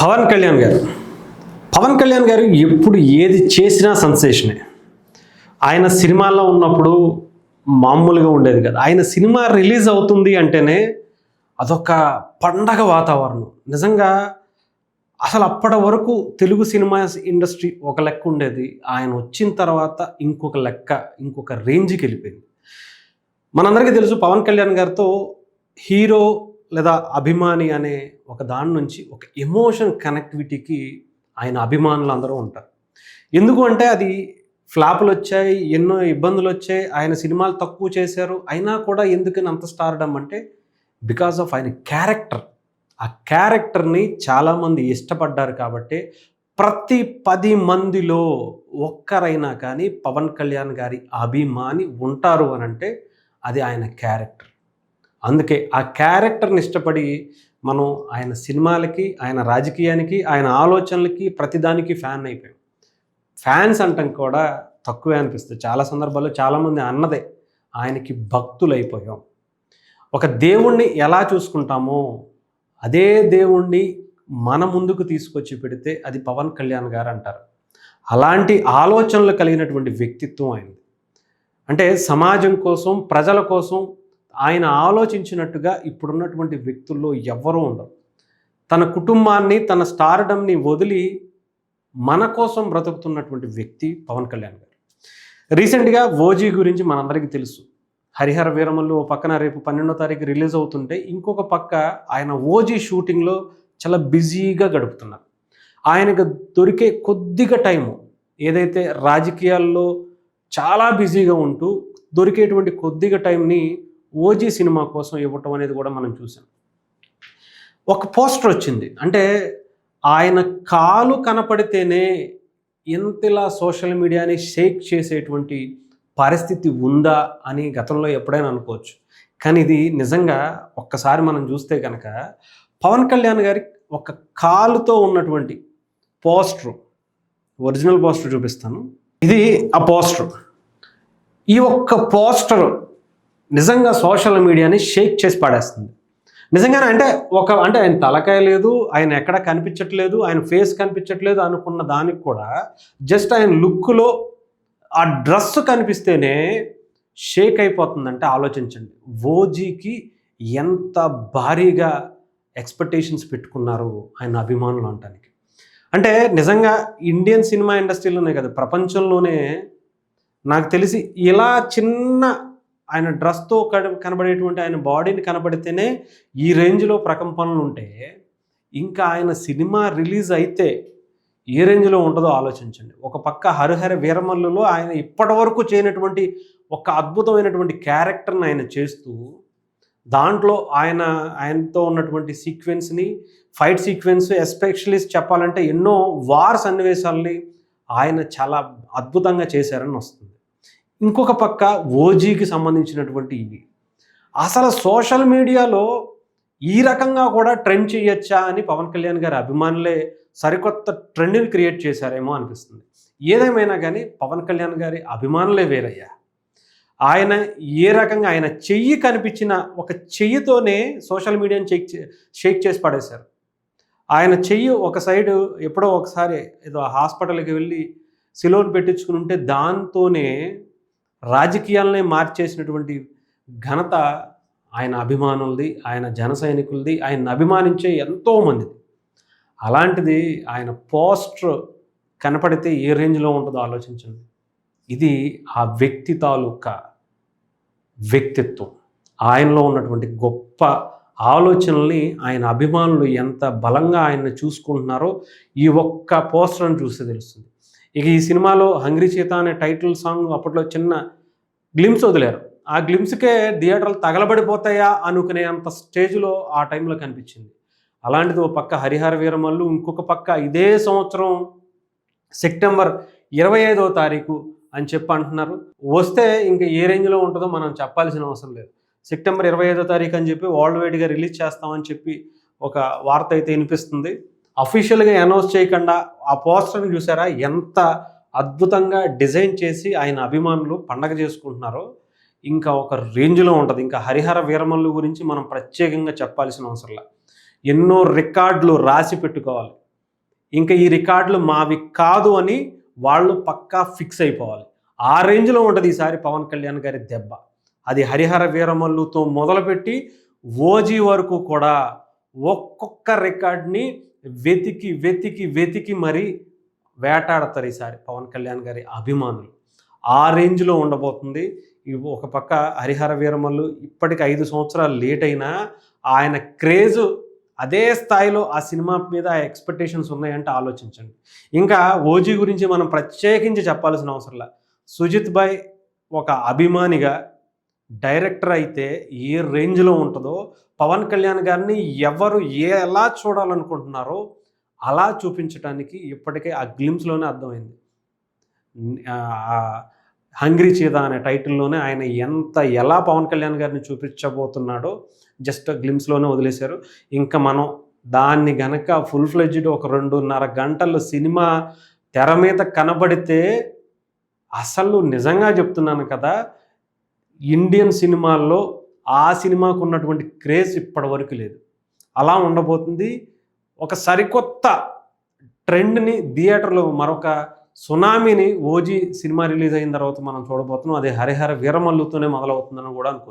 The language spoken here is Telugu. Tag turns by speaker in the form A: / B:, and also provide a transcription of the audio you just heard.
A: పవన్ కళ్యాణ్ గారు పవన్ కళ్యాణ్ గారు ఎప్పుడు ఏది చేసినా సెన్సేషనే. ఆయన సినిమాల్లో ఉన్నప్పుడు మామూలుగా ఉండేది కదా. ఆయన సినిమా రిలీజ్ అవుతుంది అంటేనే అదొక పండగ వాతావరణం. నిజంగా అసలు అప్పటి వరకు తెలుగు సినిమా ఇండస్ట్రీ ఒక లెక్క ఉండేది. ఆయన వచ్చిన తర్వాత ఇంకొక లెక్క, ఇంకొక రేంజ్కి వెళ్ళిపోయింది. మనందరికీ తెలుసు పవన్ కళ్యాణ్ గారితో హీరో లేదా అభిమాని అనే ఒక దాని నుంచి ఒక ఎమోషన్ కనెక్టివిటీకి ఆయన అభిమానులు అందరూ ఉంటారు. ఎందుకు అంటే అది ఫ్లాపులు వచ్చాయి, ఎన్నో ఇబ్బందులు వచ్చాయి, ఆయన సినిమాలు తక్కువ చేశారు, అయినా కూడా ఎందుకని అంత స్టార్డమ్ అంటే బికాజ్ ఆఫ్ ఆయన క్యారెక్టర్. ఆ క్యారెక్టర్ని చాలామంది ఇష్టపడ్డారు కాబట్టి ప్రతి 10 మందిలో ఒక్కరైనా కానీ పవన్ కళ్యాణ్ గారి అభిమాని ఉంటారు అని అంటే అది ఆయన క్యారెక్టర్. అందుకే ఆ క్యారెక్టర్ని ఇష్టపడి మనం ఆయన సినిమాలకి, ఆయన రాజకీయానికి, ఆయన ఆలోచనలకి ప్రతిదానికి ఫ్యాన్ అయిపోయాం. ఫ్యాన్స్ అంటాం కూడా తక్కువే అనిపిస్తుంది. చాలా సందర్భాల్లో చాలామంది అన్నదే ఆయనకి భక్తులు అయిపోయాం. ఒక దేవుణ్ణి ఎలా చూసుకుంటామో అదే దేవుణ్ణి మన ముందుకు తీసుకొచ్చి పెడితే అది పవన్ కళ్యాణ్ గారు అంటారు. అలాంటి ఆలోచనలు కలిగినటువంటి వ్యక్తిత్వం ఆయనది. అంటే సమాజం కోసం, ప్రజల కోసం ఆయన ఆలోచించినట్టుగా ఇప్పుడున్నటువంటి వ్యక్తుల్లో ఎవ్వరూ ఉండరు. తన కుటుంబాన్ని, తన స్టార్డమ్ని వదిలి మన కోసం బ్రతుకుతున్నటువంటి వ్యక్తి పవన్ కళ్యాణ్ గారు. రీసెంట్గా ఓజీ గురించి మనందరికీ తెలుసు. హరిహర వీరమల్లు ఓ పక్కన రేపు 12వ తారీఖు రిలీజ్ అవుతుంటే, ఇంకొక పక్క ఆయన ఓజీ షూటింగ్లో చాలా బిజీగా గడుపుతున్నారు. ఆయనకు దొరికే కొద్దిగా టైము ఏదైతే రాజకీయాల్లో చాలా బిజీగా ఉంటూ దొరికేటువంటి కొద్దిగా టైంని ఓజీ సినిమా కోసం ఇవ్వటం అనేది కూడా మనం చూసాం. ఒక పోస్టర్ వచ్చింది. అంటే ఆయన కాలు కనపడితేనే ఇంతలా సోషల్ మీడియాని షేక్ చేసేటువంటి పరిస్థితి ఉందా అని గతంలో ఎప్పుడైనా అనుకోవచ్చు. కానీ ఇది నిజంగా ఒక్కసారి మనం చూస్తే కనుక పవన్ కళ్యాణ్ గారి ఒక కాలుతో ఉన్నటువంటి పోస్టర్, ఒరిజినల్ పోస్టర్ చూపిస్తాను. ఇది ఆ పోస్టర్. ఈ ఒక్క పోస్టర్ నిజంగా సోషల్ మీడియాని షేక్ చేసి పడేస్తుంది. నిజంగానే అంటే ఆయన తలకాయ లేదు, ఆయన ఎక్కడ కనిపించట్లేదు, ఆయన ఫేస్ కనిపించట్లేదు అనుకున్న దానికి కూడా జస్ట్ ఆయన లుక్లో ఆ డ్రెస్ కనిపిస్తేనే షేక్ అయిపోతుందంటే ఆలోచించండి. ఓజీకి ఎంత భారీగా ఎక్స్పెక్టేషన్స్ పెట్టుకున్నారు ఆయన అభిమానులు అనటానికి. అంటే నిజంగా ఇండియన్ సినిమా ఇండస్ట్రీలోనే కదా, ప్రపంచంలోనే నాకు తెలిసి ఇలా చిన్న ఆయన డ్రెస్తో కనబడేటువంటి ఆయన బాడీని కనబడితేనే ఈ రేంజ్లో ప్రకంపనలు ఉంటే, ఇంకా ఆయన సినిమా రిలీజ్ అయితే ఏ రేంజ్లో ఉంటుందో ఆలోచించండి. ఒక పక్క హరిహర వీరమల్లులో ఆయన ఇప్పటి వరకు చేయనటువంటి ఒక అద్భుతమైనటువంటి క్యారెక్టర్ని ఆయన చేస్తూ, దాంట్లో ఆయనతో ఉన్నటువంటి సీక్వెన్స్ని, ఫైట్ సీక్వెన్స్, ఎస్పెషల్లీ చెప్పాలంటే ఎన్నో వార్ సన్నివేశాలని ఆయన చాలా అద్భుతంగా చేశారని వస్తుంది. ఇంకొక పక్క ఓజీకి సంబంధించినటువంటి ఇవి అసలు సోషల్ మీడియాలో ఈ రకంగా కూడా ట్రెండ్ చేయొచ్చా అని పవన్ కళ్యాణ్ గారి అభిమానులే సరికొత్త ట్రెండ్ని క్రియేట్ చేశారేమో అనిపిస్తుంది. ఏదేమైనా కానీ పవన్ కళ్యాణ్ గారి అభిమానులే వేరయ్యా. ఆయన ఏ రకంగా ఆయన చెయ్యి కనిపించిన ఒక చెయ్యితోనే సోషల్ మీడియాని షేక్ చేసి పడేశారు. ఆయన చెయ్యి ఒక సైడు ఎప్పుడో ఒకసారి ఏదో హాస్పిటల్కి వెళ్ళి సిలోన్ పెట్టించుకుని ఉంటే దాంతోనే రాజకీయాలనే మార్చేసినటువంటి ఘనత ఆయన అభిమానులది, ఆయన జన సైనికులది, ఆయన అభిమానించే ఎంతోమందిది. అలాంటిది ఆయన పోస్టర్ కనపడితే ఏ రేంజ్లో ఉంటుందో ఆలోచించండి. ఇది ఆ వ్యక్తి తాలూకా వ్యక్తిత్వం, ఆయనలో ఉన్నటువంటి గొప్ప ఆలోచనల్ని ఆయన అభిమానులు ఎంత బలంగా ఆయన్ని చూసుకుంటున్నారో ఈ ఒక్క పోస్టర్ని చూస్తే తెలుస్తుంది. ఇక ఈ సినిమాలో హంగ్రీ సీత అనే టైటిల్ సాంగ్ అప్పట్లో చిన్న గ్లిమ్స్ వదిలారు. ఆ గ్లిమ్స్కే థియేటర్లు తగలబడిపోతాయా అనుకునే అంత స్టేజ్లో ఆ టైంలో కనిపించింది. అలాంటిది ఒక పక్క హరిహర వీరమల్లు, ఇంకొక పక్క ఇదే సంవత్సరం సెప్టెంబర్ 25వ తారీఖు అని చెప్పి అంటున్నారు. వస్తే ఇంకా ఏ రేంజ్లో ఉంటుందో మనం చెప్పాల్సిన అవసరం లేదు. సెప్టెంబర్ 25వ తారీఖు అని చెప్పి వరల్డ్ వైడ్గా రిలీజ్ చేస్తామని చెప్పి ఒక వార్త అయితే వినిపిస్తుంది. అఫీషియల్గా అనౌన్స్ చేయకుండా ఆ పోస్టర్ని చూసారా ఎంత అద్భుతంగా డిజైన్ చేసి ఆయన అభిమానులు పండగ చేసుకుంటున్నారో. ఇంకా ఒక రేంజ్లో ఉంటుంది. ఇంకా హరిహర వీరమల్లు గురించి మనం ప్రత్యేకంగా చెప్పాల్సిన అవసరంలా. ఎన్నో రికార్డులు రాసి పెట్టుకోవాలి. ఇంకా ఈ రికార్డులు మావి కాదు అని వాళ్ళు పక్కా ఫిక్స్ అయిపోవాలి. ఆ రేంజ్లో ఉంటుంది ఈసారి పవన్ కళ్యాణ్ గారి దెబ్బ. అది హరిహర వీరమల్లుతో మొదలుపెట్టి ఓజీ వరకు కూడా ఒక్కొక్క రికార్డ్ని వెతికి వెతికి వెతికి మరీ వేటాడతారు ఈసారి పవన్ కళ్యాణ్ గారి అభిమానులు. ఆ రేంజ్లో ఉండబోతుంది. ఒక పక్క హరిహర వీరమల్లు ఇప్పటికి 5 సంవత్సరాలు లేట్ అయినా ఆయన క్రేజు అదే స్థాయిలో ఆ సినిమా మీద ఎక్స్పెక్టేషన్స్ ఉన్నాయంటే ఆలోచించండి. ఇంకా ఓజీ గురించి మనం ప్రత్యేకించి చెప్పాల్సిన అవసరంలా. సుజిత్ భాయ్ ఒక అభిమానిగా డైరెక్టర్ అయితే ఏ రేంజ్లో ఉంటుందో పవన్ కళ్యాణ్ గారిని ఎవరు ఎలా చూడాలనుకుంటున్నారో అలా చూపించడానికి ఇప్పటికే ఆ గ్లిమ్స్లోనే అర్థమైంది. హంగ్రీ చీదా అనే టైటిల్లోనే ఆయన ఎలా పవన్ కళ్యాణ్ గారిని చూపించబోతున్నాడో జస్ట్ గ్లిమ్స్లోనే వదిలేశారు. ఇంకా మనం దాన్ని గనక ఫుల్ ఫ్లెడ్జ్డ్ ఒక 2.5 గంటలు సినిమా తెర మీద కనబడితే అసలు నిజంగా చెప్తున్నాను కదా, ఇండియన్ సినిమాల్లో ఆ సినిమాకు ఉన్నటువంటి క్రేజ్ ఇప్పటి వరకు లేదు. అలా ఉండబోతుంది. ఒక సరికొత్త ట్రెండ్ని థియేటర్లో మరొక సునామీని ఓజీ సినిమా రిలీజ్ అయిన తర్వాత మనం చూడబోతున్నాం. అది హరిహర వీరమల్లుతోనే మొదలవుతుందని కూడా అనుకోవచ్చు.